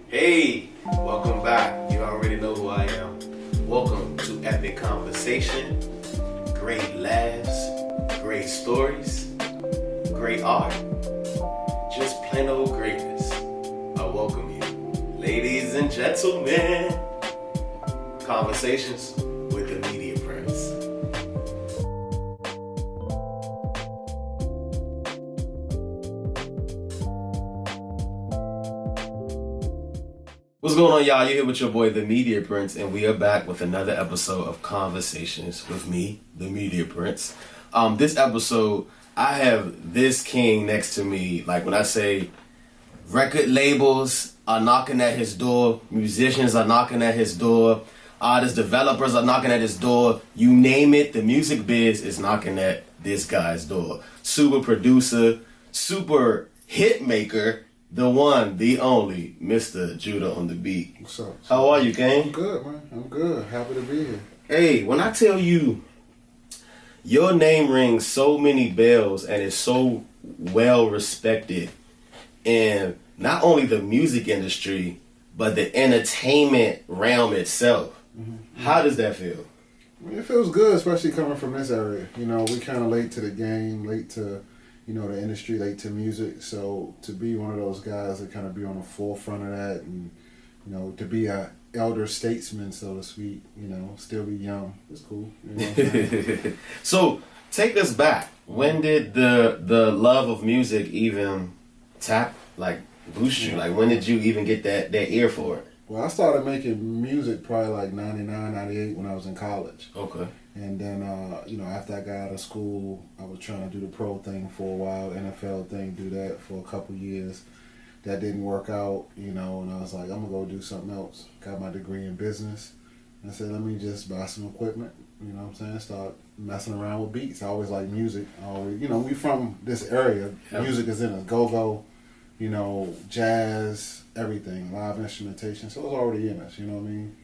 Hey, welcome back. You already know who I am. Welcome to Epic Conversation. Great laughs, great stories, great art, just plain old greatness. I welcome you, ladies and gentlemen. Conversations with the Media Prince. What's going on, y'all? You're here with your boy, the Media Prince, and we are back with another episode of Conversations with me, the Media Prince. This episode, I have this king next to me. Like when I say record labels are knocking at his door, musicians are knocking at his door, artist developers are knocking at his door, you name it, the music biz is knocking at this guy's door. Super producer, super hit maker, the one, the only, Mr. Judah on the beat. What's up? How are you, Kane? I'm good, man. I'm good. Happy to be here. Hey, when I tell you, your name rings so many bells and is so well respected in not only the music industry, but the entertainment realm itself. Mm-hmm. How does that feel? I mean, it feels good, especially coming from this area. You know, we kind of late to the game, late to, the industry, late to music. So to be one of those guys that kind of be on the forefront of that and, to be a elder statesman, so to speak, still be young. It's cool. You know what I'm saying? So take us back. When did the love of music even boost you? Like when did you even get that ear for it? Well, I started making music probably like 99, 98 when I was in college. Okay. And then, after I got out of school, I was trying to do the pro thing for a while, NFL thing, do that for a couple years. That didn't work out, and I was like, I'm going to go do something else. Got my degree in business. I said, let me just buy some equipment, start messing around with beats. I always like music. We from this area. Yep. Music is in us. Go-go, jazz, everything, live instrumentation. So it's already in us, you know what I mean?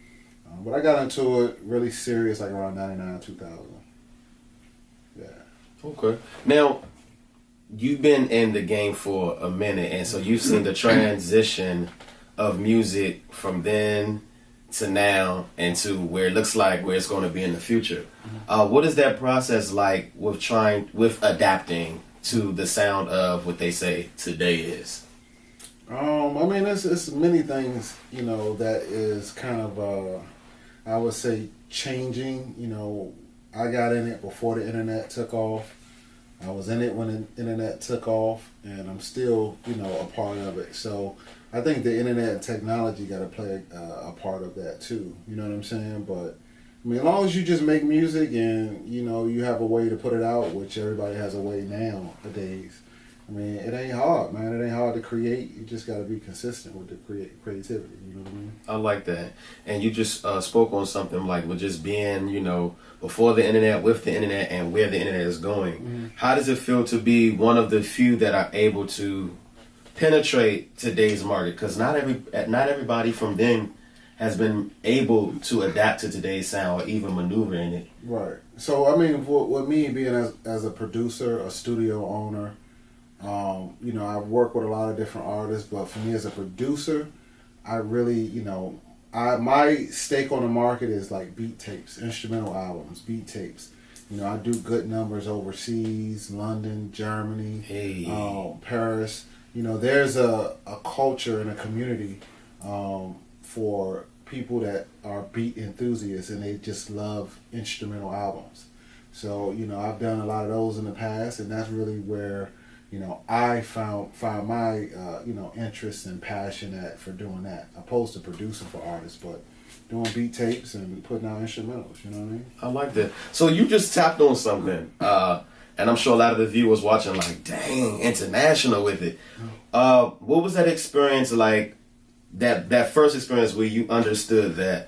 But I got into it really serious like around 99, 2000. Yeah. Okay. Now, you've been in the game for a minute, and so you've seen the transition of music from then to now and to where it looks like where it's going to be in the future. Mm-hmm. What is that process like with adapting to the sound of what they say today is? It's many things, that is kind of, I would say, changing. I got in it before the internet took off. I was in it when the internet took off, and I'm still, a part of it. So I think the internet and technology got to play a part of that too. You know what I'm saying? But as long as you just make music and, you have a way to put it out, which everybody has a way nowadays. It ain't hard, man. It ain't hard to create. You just got to be consistent with the creativity. You know what I mean? I like that. And you just spoke on something like with just being, before the internet, with the internet, and where the internet is going. Mm-hmm. How does it feel to be one of the few that are able to penetrate today's market? Because not everybody from then has been able to adapt to today's sound or even maneuver in it. Right. So, with me being as a producer, a studio owner, I've worked with a lot of different artists, but for me as a producer, I really, my stake on the market is like beat tapes, instrumental albums, beat tapes. I do good numbers overseas, London, Germany, Paris. There's a culture and a community for people that are beat enthusiasts and they just love instrumental albums. So, I've done a lot of those in the past, and that's really where I found my, interest and passion for doing that, opposed to producing for artists, but doing beat tapes and putting out instrumentals, you know what I mean? I like that. So you just tapped on something, and I'm sure a lot of the viewers watching like, dang, international with it. What was that experience like, that first experience where you understood that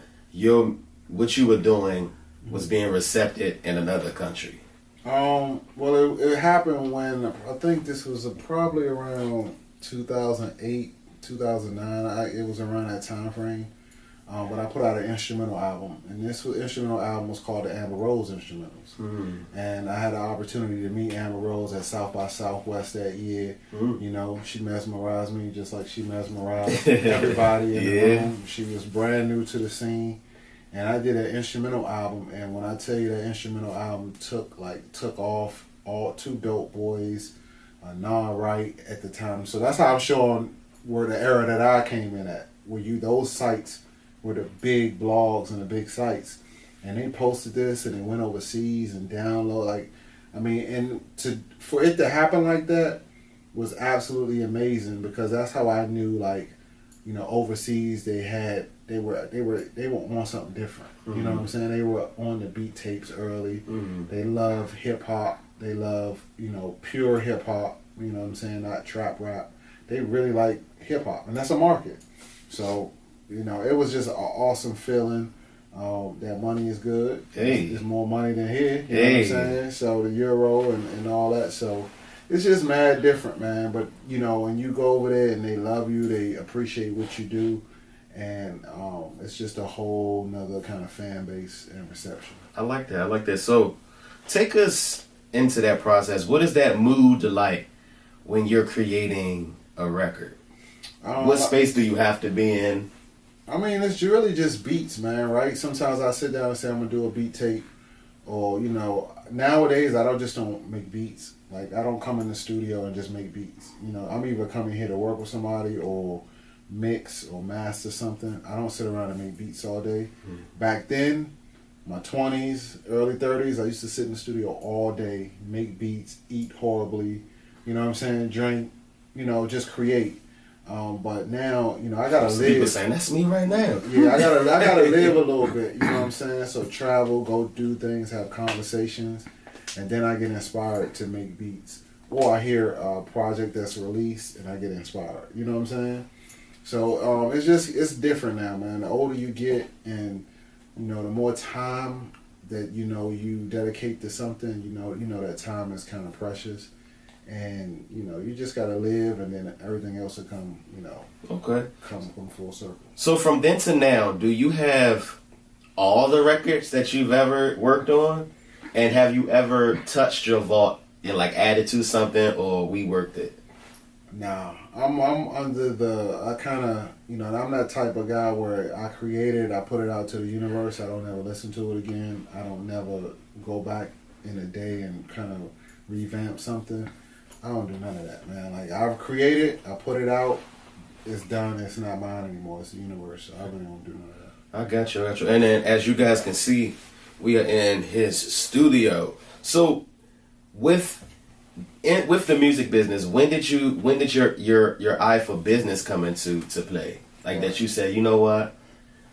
what you were doing was being accepted in another country? It happened when, I think this was probably around 2008, 2009. It was around that time frame. But I put out an instrumental album, and this instrumental album was called the Amber Rose Instrumentals. Mm. And I had the opportunity to meet Amber Rose at South by Southwest that year. Mm. You know, she mesmerized me just like she mesmerized everybody in the room. She was brand new to the scene. And I did an instrumental album, and when I tell you that instrumental album took off, all Two Dope Boys, Nah Right at the time. So that's how I'm showing where the era that I came in at, where those sites were the big blogs and the big sites, and they posted this and it went overseas and download and for it to happen like that was absolutely amazing, because that's how I knew overseas they were on something different. Mm-hmm. You know what I'm saying? They were on the beat tapes early. Mm-hmm. They love hip hop. They love pure hip hop. You know what I'm saying? Not trap rap. They really like hip hop, and that's a market. So it was just an awesome feeling. That money is good. Hey. It's more money than here. You know what I'm saying? So the euro and all that. So it's just mad different, man. But when you go over there and they love you, they appreciate what you do. And it's just a whole nother kind of fan base and reception. I like that. So take us into that process. What is that mood like when you're creating a record? What space do you have to be in? I mean, it's really just beats, man, right? Sometimes I sit down and say I'm going to do a beat tape. Or, nowadays I don't make beats. Like, I don't come in the studio and just make beats. I'm either coming here to work with somebody or mix or master something. I don't sit around and make beats all day. Back then, my 20s, early 30s, I used to sit in the studio all day, make beats, eat horribly, you know what I'm saying, drink, just create. But now, I gotta live. People saying that's me right now. Yeah, I gotta live a little bit, you know what I'm saying? So travel, go do things, have conversations, and then I get inspired to make beats. Or I hear a project that's released and I get inspired, you know what I'm saying? So it's different now, man. The older you get, and the more time that you dedicate to something, that time is kind of precious, and you just gotta live, and then everything else will come, come full circle. So from then to now, do you have all the records that you've ever worked on, and have you ever touched your vault and added to something or reworked it? Nah, I'm under I kind of, I'm that type of guy where I create it, I put it out to the universe, I don't ever listen to it again, I don't never go back in a day and kind of revamp something. I don't do none of that, man. I've created, I put it out, it's done, it's not mine anymore, it's the universe, so I really don't do none of that. I got you. And then as you guys can see, we are in his studio. So with the music business, when did your eye for business come into play? That you said, you know what,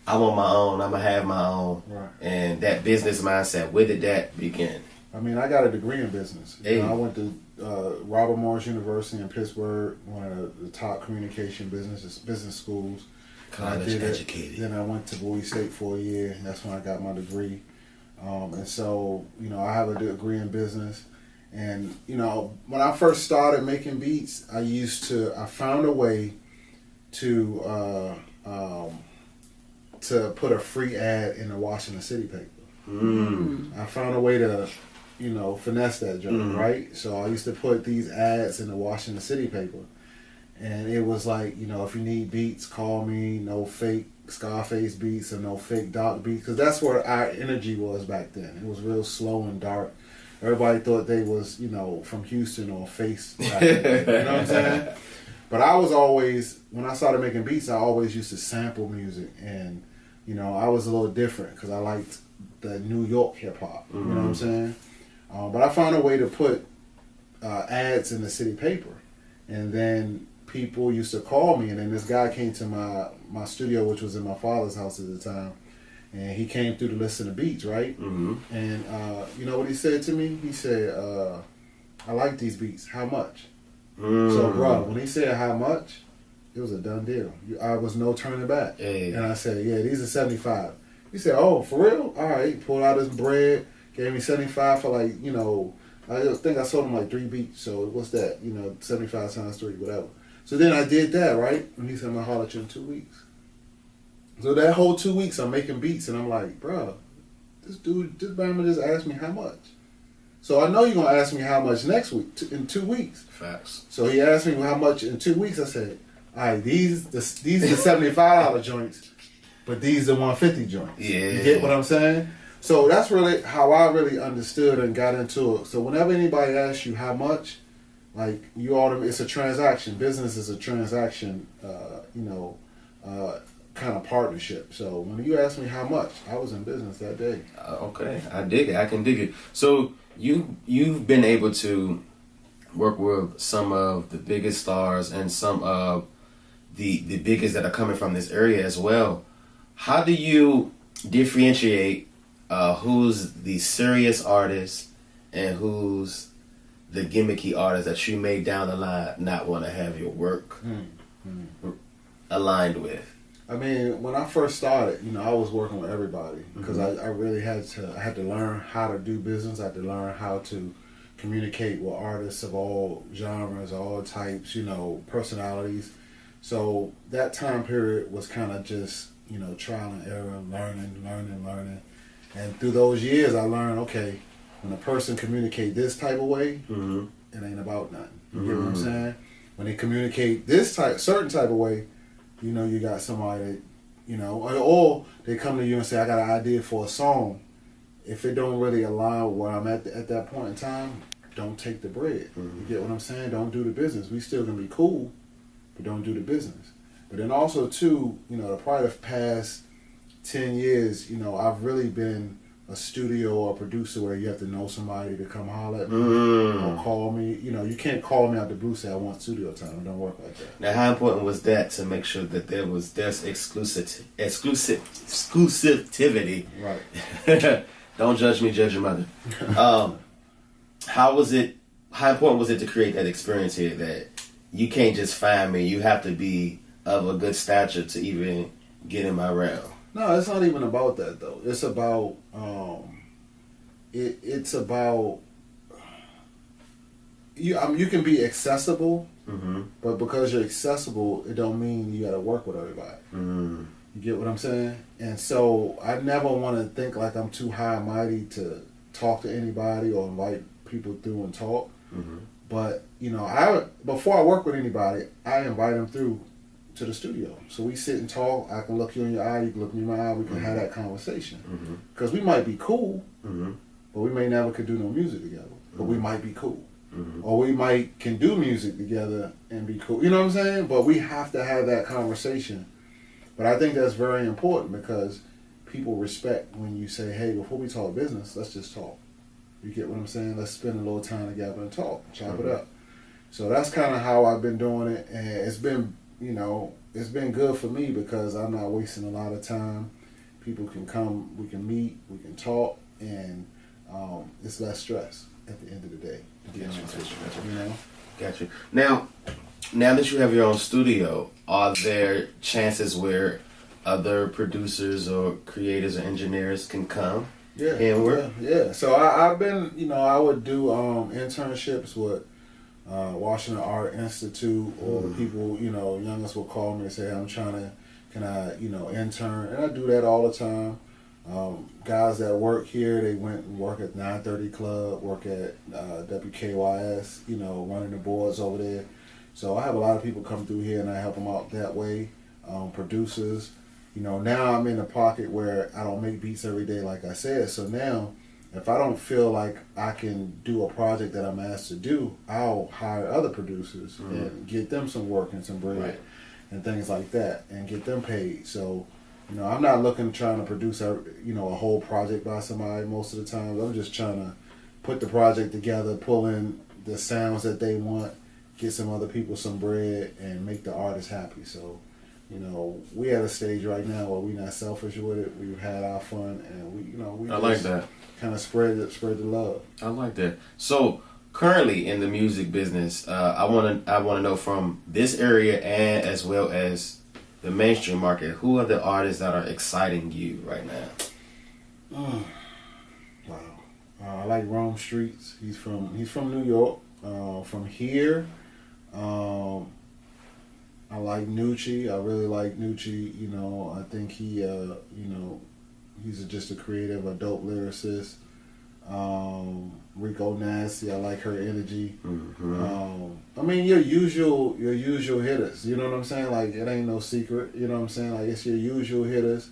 I want my own, I'm gonna have my own, right. And that business mindset, where did that begin? I mean, I got a degree in business. Hey. I went to Robert Morris University in Pittsburgh, one of the top communication business schools. College educated. Then I went to Bowie State for a year, and that's when I got my degree. And so, I have a degree in business. And, when I first started making beats, I found a way to put a free ad in the Washington City paper. Mm. I found a way to, finesse that joke, right? So I used to put these ads in the Washington City paper. And it was if you need beats, call me, no fake Scarface beats or no fake Doc beats. Because that's where our energy was back then. It was real slow and dark. Everybody thought they was, from Houston or Face. You know what I'm saying? But I was always, when I started making beats, I always used to sample music. And, I was a little different because I liked the New York hip hop. You know what I'm saying? But I found a way to put ads in the city paper. And then people used to call me. And then this guy came to my studio, which was in my father's house at the time. And he came through to listen to beats, right? Mm-hmm. And you know what he said to me? He said, I like these beats. How much? So, bro, when he said how much, it was a done deal. I was no turning back. Hey. And I said, yeah, these are 75. He said, oh, for real? All right. Pulled out his bread, gave me 75 for I think I sold him 3 beats. So what's that? 75 times 3, whatever. So then I did that, right? And he said, I'm going to holler at you in 2 weeks. So that whole 2 weeks, I'm making beats, and I'm like, bro, this Bama just asked me how much. So I know you're gonna ask me how much next week in 2 weeks. Facts. So he asked me how much in 2 weeks. I said, all right, these the $75 joints, but these the 150 joints. Yeah. You get what I'm saying? So that's really how I really understood and got into it. So whenever anybody asks you how much, like it's a transaction. Business is a transaction. Kind of partnership. So when you ask me how much, I was in business that day. Okay, I dig it. I can dig it. So you've been able to work with some of the biggest stars and some of the biggest that are coming from this area as well. How do you differentiate who's the serious artist and who's the gimmicky artist that you may down the line not want to have your work aligned with? I mean, when I first started, I was working with everybody because I really had to learn how to do business. I had to learn how to communicate with artists of all genres, all types, personalities. So that time period was kind of just, trial and error, learning. And through those years, I learned, okay, when a person communicate this type of way, it ain't about nothing. You get what I'm saying? When they communicate this certain type of way, you got somebody that, or they come to you and say, I got an idea for a song. If it don't really align with where I'm at that point in time, don't take the bread. You get what I'm saying? Don't do the business. We still gonna be cool, but don't do the business. But then also too, probably the past 10 years, I've really been a studio or a producer where you have to know somebody to come holler at me or call me. You can't call me out the blue and say I want studio time. It don't work like that. Now, how important was that to make sure that there's exclusivity? Right. Don't judge me, judge your mother. How important was it to create that experience here that you can't just find me, you have to be of a good stature to even get in my realm? No, it's not even about that though. It's about it's about you can be accessible, but because you're accessible, it don't mean you got to work with everybody. You get what I'm saying? And so I never want to think like I'm too high and mighty to talk to anybody or invite people through and talk. But before I work with anybody, I invite them through to the studio. So we sit and talk. I can look you in your eye. You can look me in my eye. We can have that conversation. Because we might be cool, but we may never could do no music together. But we might be cool. Or we can do music together and be cool. You know what I'm saying? But we have to have that conversation. But I think that's very important because people respect when you say, hey, before we talk business, let's just talk. You get what I'm saying? Let's spend a little time together and talk, chop it up. So that's kind of how I've been doing it. And it's been good for me because I'm not wasting a lot of time. People can come, we can meet, we can talk, and it's less stress at the end of the day. Gotcha. Now that you have your own studio, are there chances where other producers or creators or engineers can come and work? Yeah. So I've been, I would do internships with Washington Art Institute, or people, youngest will call me and say, can I intern? And I do that all the time. Guys that work here, they went and work at 930 Club, work at WKYS, running the boards over there. So I have a lot of people come through here and I help them out that way. Producers, now I'm in a pocket where I don't make beats every day, like I said. So now, if I don't feel like I can do a project that I'm asked to do, I'll hire other producers and get them some work and some bread and things like that and get them paid. So, I'm not trying to produce a whole project by somebody most of the time. I'm just trying to put the project together, pull in the sounds that they want, get some other people some bread, and make the artist happy. So, we at a stage right now where we're not selfish with it. We've had our fun, and we I like that. Kind of spread the love. I like that. So currently in the music business, I want to know from this area and as well as the mainstream market, who are the artists that are exciting you right now? Wow. I like Rome Streets. He's from New York. From here, I like Nucci. I really like Nucci. You know, I think he, you know, he's just a creative, a dope lyricist. Rico Nasty, I like her energy. I mean, your usual hitters. You know what I'm saying? Like, it ain't no secret. You know what I'm saying? Like, it's your usual hitters.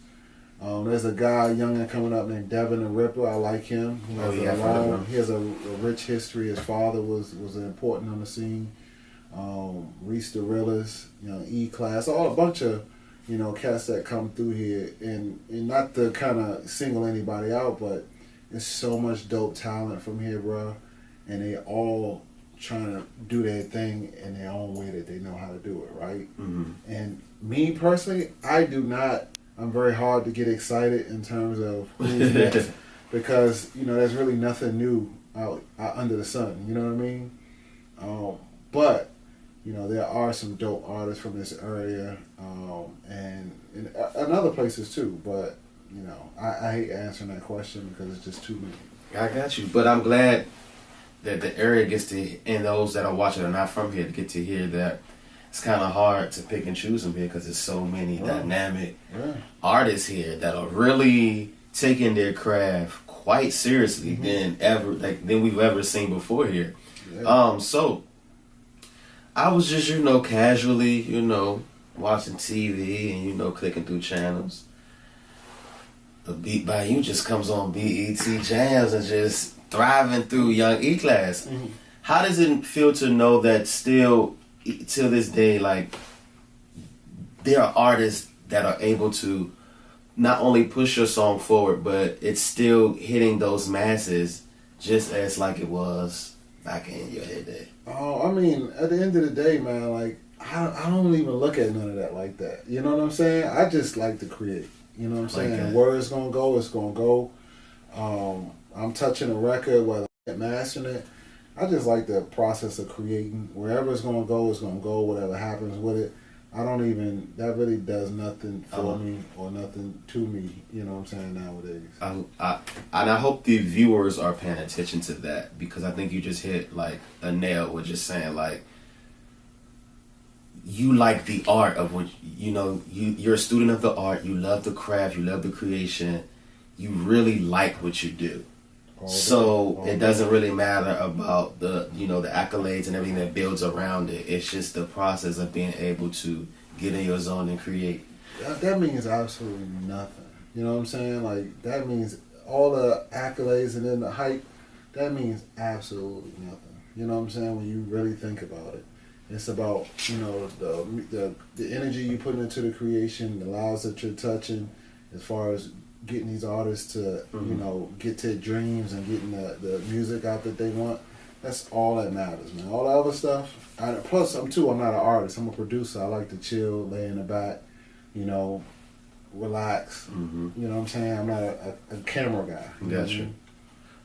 There's a guy young and coming up named Devin the Ripper. I like him. He has a rich history. His father was important on the scene. Reese the Realist, you know, E-Class, a bunch of, you know, cats that come through here, and not to kind of single anybody out, but there's so much dope talent from here, bro, and they all trying to do their thing in their own way that they know how to do it, right? And me personally, I'm very hard to get excited in terms of who's next, because, you know, there's really nothing new out under the sun, you know what I mean? But you know, there are some dope artists from this area, and other places too. But you know, I hate answering that question because it's just too many. I got you, but I'm glad that the area gets to, and those that are watching are not from here, to get to hear that it's kind of hard to pick and choose from here because there's so many dynamic artists here that are really taking their craft quite seriously than we've ever seen before here. So I was just, you know, casually, you know, watching TV and, you know, clicking through channels. The Beat by You just comes on BET Jams and just thriving through Young E-Class. How does it feel to know that still, till this day, like, there are artists that are able to not only push your song forward, but it's still hitting those masses just as like it was back in your heyday? I mean, at the end of the day, man, like, I don't even look at none of that like that. You know what I'm saying? I just like to create. You know what I'm saying? And where it's going to go, it's going to go. I'm touching a record, whether I'm mastering it. I just like the process of creating. Wherever it's going to go, it's going to go. Whatever happens with it. That really does nothing for me or nothing to me, you know what I'm saying, nowadays. I hope the viewers are paying attention to that, because I think you just hit like a nail with just saying, like, you like the art of what, you know, you're a student of the art, you love the craft, you love the creation, you really like what you do. So it doesn't really matter about the, you know, the accolades and everything that builds around it. It's just the process of being able to get in your zone and create. That means absolutely nothing. You know what I'm saying? Like, that means all the accolades and then the hype, that means absolutely nothing. You know what I'm saying? When you really think about it. It's about, you know, the energy you put into the creation, the lives that you're touching, as far as getting these artists to, you know, get to their dreams and getting the music out that they want. That's all that matters, man. All the other stuff. Plus, I'm not an artist. I'm a producer. I like to chill, lay in the back, you know, relax. You know what I'm saying? I'm not a camera guy. Gotcha.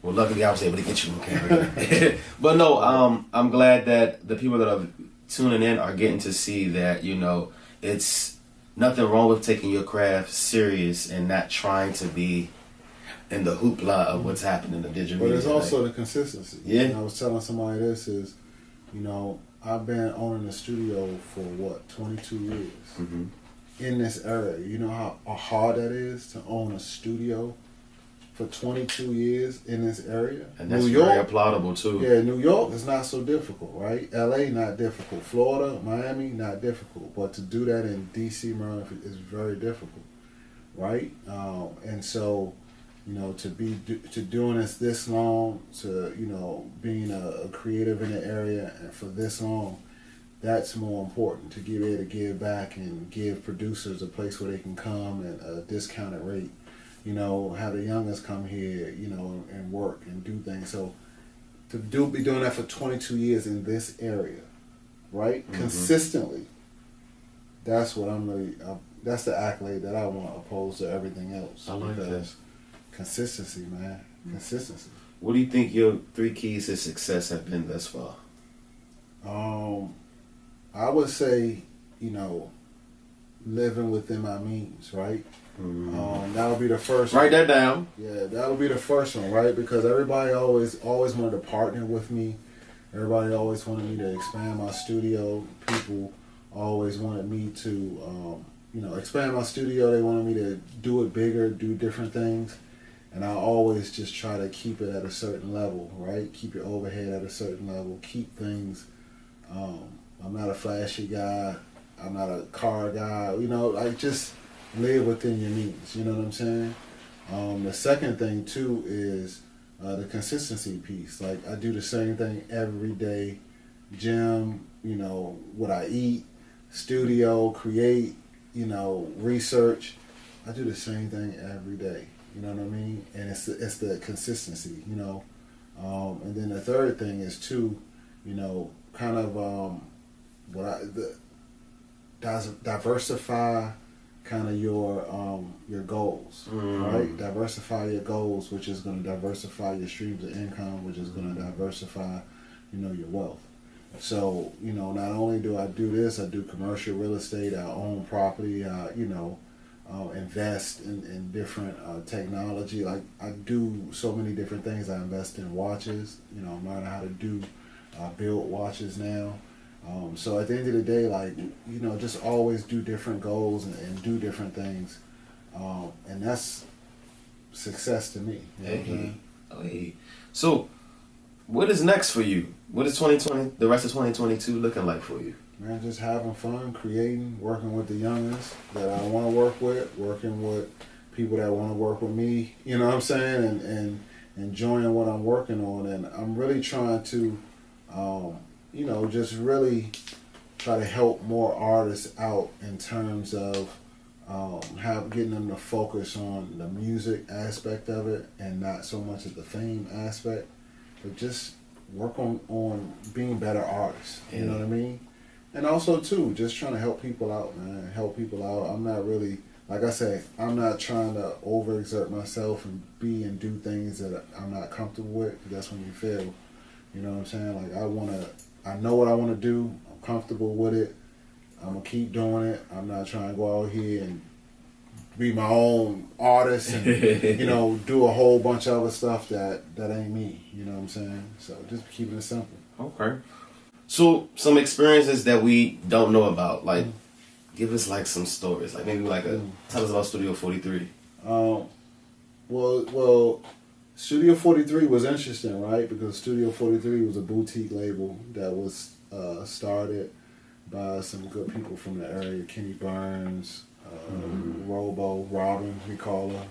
Well, luckily I was able to get you on camera. But no, I'm glad that the people that are tuning in are getting to see that, you know, it's nothing wrong with taking your craft serious and not trying to be in the hoopla of what's happening in the digital media. But there's also the consistency. Yeah. And I was telling somebody this is, you know, I've been owning the studio for 22 years in this area. You know how hard that is to own a studio for 22 years in this area? And that's very applaudable too. Yeah, New York is not so difficult, right? LA, not difficult. Florida, Miami, not difficult. But to do that in DC, Maryland is very difficult, right? And so, you know, to doing this long, to, you know, being a creative in the area and for this long, that's more important, to be able to give back and give producers a place where they can come at a discounted rate. You know, have the youngest come here, you know, and work and do things. So to be doing that for 22 years in this area, right? Consistently, that's what I'm really, that's the accolade that I want, opposed to everything else. I like that. Consistency, man. Consistency. What do you think your 3 keys to success have been thus far? I would say, you know, living within my means, right? That'll be the first Write that down. Yeah, that'll be the first one, right? Because everybody always wanted to partner with me. Everybody always wanted me to expand my studio. People always wanted me to, expand my studio. They wanted me to do it bigger, do different things. And I always just try to keep it at a certain level, right? Keep your overhead at a certain level. Keep things. I'm not a flashy guy. I'm not a car guy. Just live within your means. You know what I'm saying? The second thing too is the consistency piece. Like I do the same thing every day. Gym, what I eat, studio, create, research. I do the same thing every day. You know what I mean? And it's the consistency, And then the third thing is too, kind of diversify kind of your goals, right? Diversify your goals, which is going to diversify your streams of income, which is going to diversify, your wealth. So, not only do I do this, I do commercial real estate, I own property, invest in different technology. Like I do so many different things. I invest in watches. I'm learning how to build watches now. So at the end of the day, just always do different goals and do different things. And that's success to me. Hey. So what is next for you? What is 2020, the rest of 2022 looking like for you? Man, just having fun, creating, working with the youngest that I want to work with, working with people that want to work with me, you know what I'm saying, and enjoying what I'm working on. And I'm really trying to, just really try to help more artists out in terms of getting them to focus on the music aspect of it and not so much of the fame aspect, but just work on being better artists, you know what I mean? And also, too, just trying to help people out, man. Help people out. I'm not really, like I say, I'm not trying to overexert myself and do things that I'm not comfortable with. That's when you fail. You know what I'm saying? Like, I know what I want to do. I'm comfortable with it. I'm going to keep doing it. I'm not trying to go out here and be my own artist and, do a whole bunch of other stuff that ain't me. You know what I'm saying? So just keeping it simple. Okay. So some experiences that we don't know about, like give us like some stories, like maybe tell us about Studio 43. Well, Studio 43 was interesting, right? Because Studio 43 was a boutique label that was started by some good people from the area, Kenny Burns, Robo, Robin, we call her,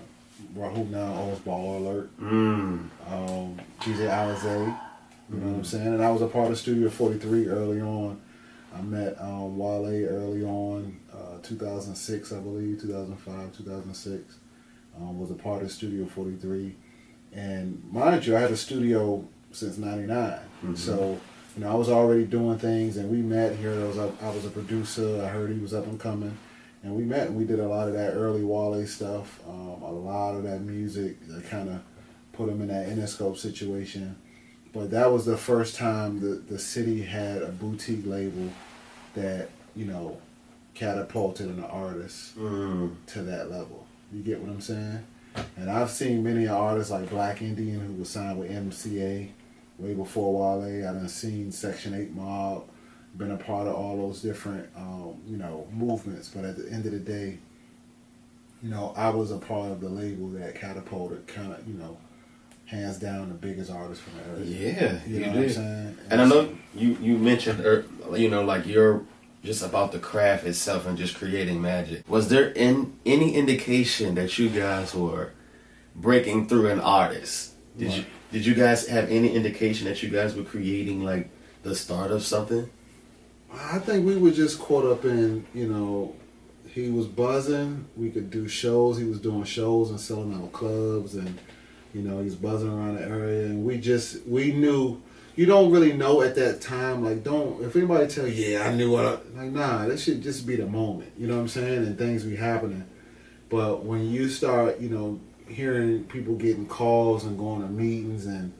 who now owns Baller Alert, DJ Alizé. You know what I'm saying? And I was a part of Studio 43 early on. I met Wale early on, 2006, I believe, 2005, 2006. Was a part of Studio 43. And mind you, I had a studio since 99. So, I was already doing things, and we met here. I was a producer. I heard he was up and coming. And we met, and we did a lot of that early Wale stuff, a lot of that music that kind of put him in that Interscope situation. But that was the first time the city had a boutique label that, catapulted an artist to that level. You get what I'm saying? And I've seen many artists like Black Indian who was signed with MCA way before Wale. I done seen Section 8 Mob, been a part of all those different, movements. But at the end of the day, I was a part of the label that catapulted kind of, hands down the biggest artist from the area. Yeah, you know what I'm saying? And I know you mentioned, like you're just about the craft itself and just creating magic. Was there any indication that you guys were breaking through an artist? Did you guys have any indication that you guys were creating like the start of something? I think we were just caught up in, he was buzzing. We could do shows. He was doing shows and selling out clubs, and he was buzzing around the area, and we knew. You don't really know at that time, if anybody tell you, yeah, I knew nah, that should just be the moment, you know what I'm saying, and things be happening. But when you start, hearing people getting calls and going to meetings and,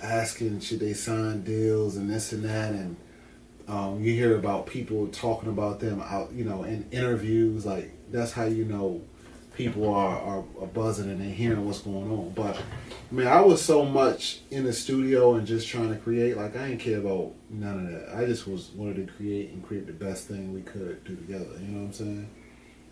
asking should they sign deals and this and that, and you hear about people talking about them out, in interviews, that's how people are buzzing and they're hearing what's going on. But I mean, I was so much in the studio and just trying to create. Like I didn't care about none of that. I just wanted to create and create the best thing we could do together. You know what I'm saying?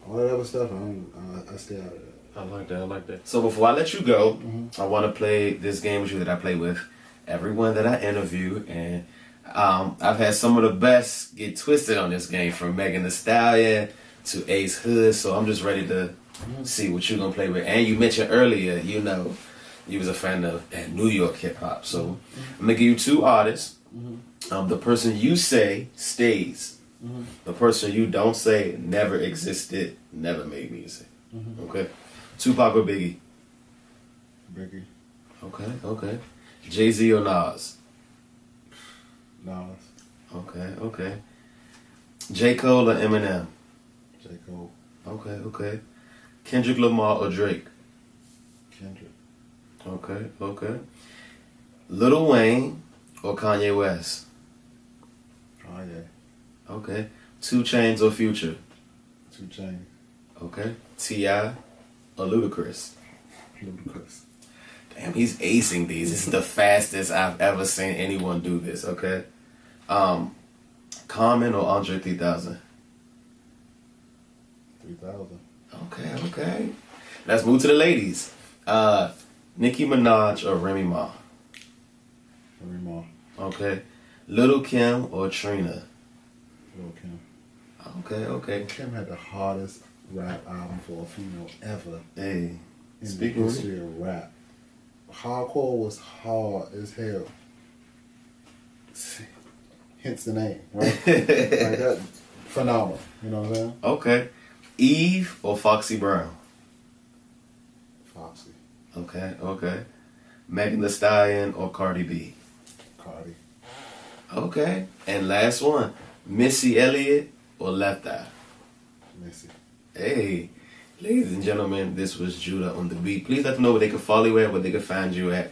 All that other stuff, I stay out of that. I like that. I like that. So before I let you go, I want to play this game with you that I play with everyone that I interview, and I've had some of the best get twisted on this game, from Megan Thee Stallion to Ace Hood. So I'm just ready to see what you're gonna play with. And you mentioned earlier, you know, you was a fan of that New York hip hop. So I'm gonna give you two artists. The person you say stays. The person you don't say never existed, never made music. Okay. Tupac or Biggie? Biggie. Okay. Jay-Z or Nas? Nas. Okay. J. Cole or Eminem? J. Cole. Okay. Kendrick Lamar or Drake? Kendrick. Okay. Lil Wayne or Kanye West? Kanye. Okay. 2 Chainz or Future? 2 Chainz. Okay. T.I. or Ludacris? Ludacris. Damn, he's acing these. This is the fastest I've ever seen anyone do this, okay? Common or Andre 3000? 3000. Okay. Let's move to the ladies. Nicki Minaj or Remy Ma? Remy Ma. Okay. Little Kim or Trina? Lil Kim. Okay. Kim had the hardest rap album for a female ever. Hey, in speaking the history of rap. Hardcore was hard as hell. Hence the name, right? Like that, phenomenal. You know what I'm saying? Okay. Eve or Foxy Brown? Foxy. Okay. Megan Thee Stallion or Cardi B? Cardi. Okay. And last one, Missy Elliott or Left Eye? Missy. Hey, ladies and gentlemen, this was Judah on the beat. Please let them know where they can follow you at, where they can find you at,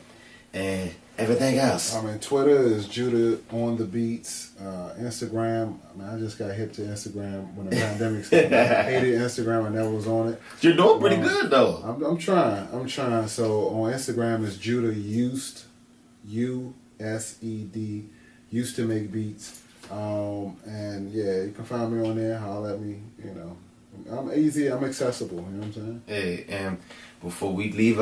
and everything else. I mean, Twitter is Judah on the Beats. Instagram, I mean, I just got hip to Instagram when the pandemic started. I hated Instagram. I never was on it. You're doing pretty good, though. I'm trying. So on Instagram is Judah Used, USED, used to make beats. And yeah, you can find me on there. Holler at me. You know, I'm easy. I'm accessible. You know what I'm saying? Hey, and before we leave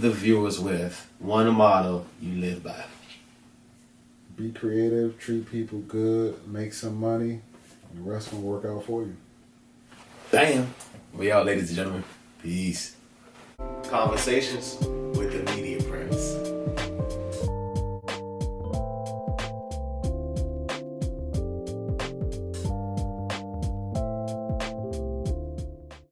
the viewers with one motto you live by. Be creative, treat people good, make some money, and the rest will work out for you. Bam. We out, ladies and gentlemen. Peace. Conversations